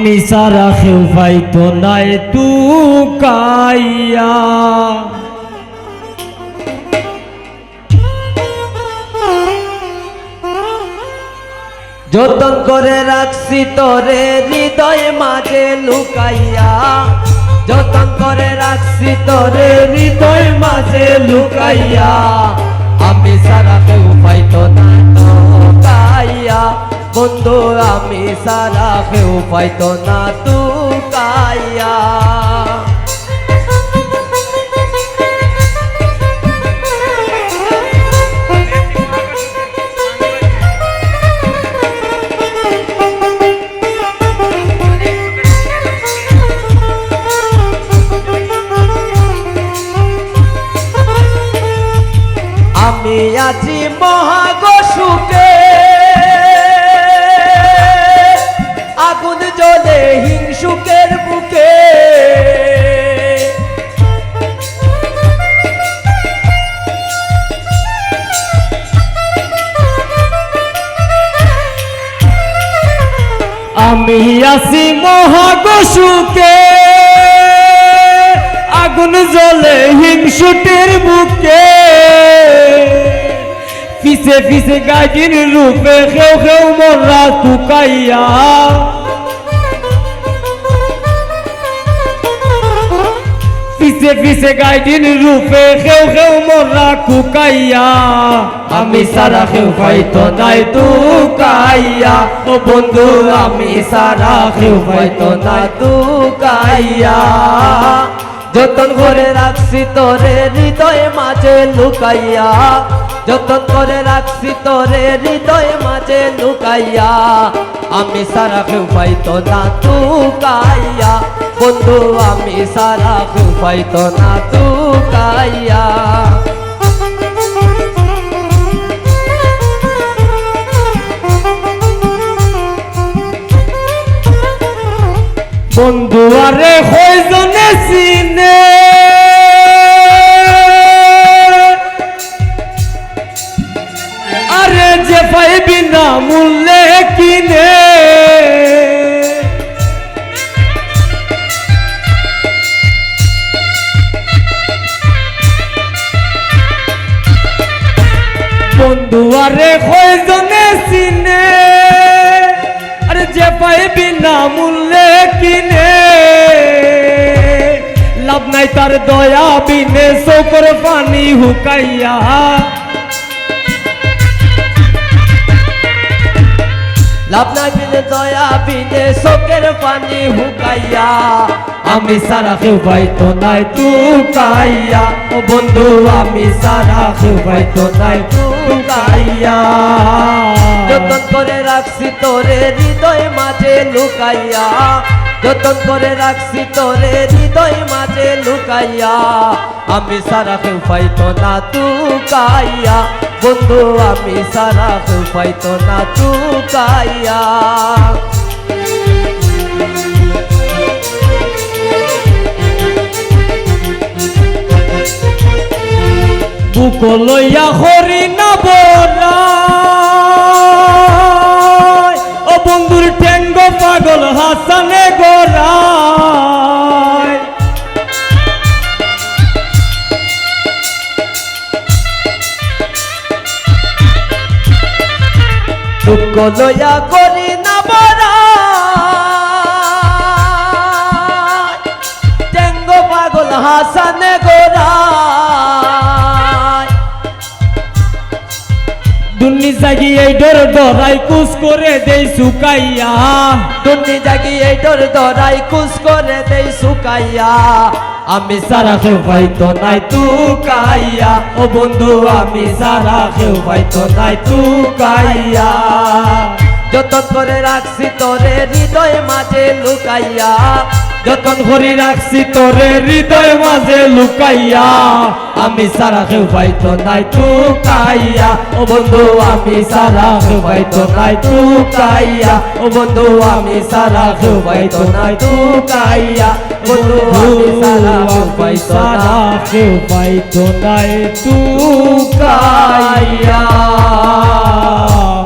আমি সারা কেউ পাইতো নাই টুকাইয়া যতন করে রাখছি তোরে হৃদয় মাঝে লুকাইয়া যতন করে রাখছি তোরে হৃদয় মাঝে লুকাইয়া আমি সারা কেউ পাইতো না টুকাইয়া বন্ধু আমি সারা কেউ পাইতো না টুকাইয়া আমি আছি মহাগো সুখে আগুন জ্বলে হিংসুকের বুকে আমি আছি মহাগো সুখে আগুন জ্বলে হিংসুটের বুকে পিছে পিছে গাইদিন রূপে খেউ খেউ মরা টুকাইয়া পিছে পিছে গাইদিন রূপে খেউ খেউ মরা টুকাইয়া আমি সারা কেউ পাইতো নাই টুকাইয়া ও বন্ধু আমি সারা কেউ পাইতো নাই টুকাইয়া যতন করে রাখছি তোরে হৃদয় মাঝে লুকাইয়া যতন করে রাখছি তোরে হৃদয় মাঝে লুকাইয়া আমি সারা কেউ পাইতো না টুকাইয়া বন্ধু আমি সারা কেউ পাইতো না টুকাইয়া বন্ধু আরে কয়জনে চিনে আরে যে পাইবি না মূল্যে কিনে বন্ধু আরে কয়জনে চিনে আরে যে পাইবি না মূল্যে কিনে লাভ নাই তার দয়া বিনে চোখের পানি হুকাইয়া লাভ নাই বিনে দয়া বিনে চোখের পানি হুকাইয়া আমি সারা কেউ পাইতো নাই টুকাইয়া ও বন্ধু আমি সারা কেউ পাইতো নাই টুকাইয়া যতন করে রাখছি তোরে হৃদয় মাঝে লুকাইয়া যতন করে রাখছি তোরে হৃদয় মাঝে লুকাইয়া আমি সারা কেউ পাইতো না টুকাইয়া বন্ধু আমি সারা কেউ পাইতো না টুকাইয়া বুক লইয়া হরি না বরাই ও বন্ধুর ঠেঙ্গ পাগল হাসানে গোরাই দুঃখ লইয়া করি না বরাই টেঙ্গ পাগল হাসানে গোরাই দুর্নি জাগি এই ডর ডরাই কুস করে দেই শুকাইয়া দুর্নি জাগি এই ডর ডরাই কুস করে দেই শুকাইয়া আমি সারা কেউ পাইতো নাই টুকাইয়া ও বন্ধু আমি সারা কেউ পাইতো নাই টুকাইয়া যতন করে রাখছি তোরে হৃদয় মাঝে লুকাইয়া যতন করে রাখছি তোরে হৃদয় মাঝে লুকাইয়া আমি সারা কেউ পাইতো নাই টুকাইয়া ও বন্ধু আমি সারা কেউ পাইতো নাই টুকাইয়া ও বন্ধু আমি সারা কেউ পাইতো নাই টুকাইয়া বন্ধু আমি সারা কেউ পাইতো নাই টুকাইয়া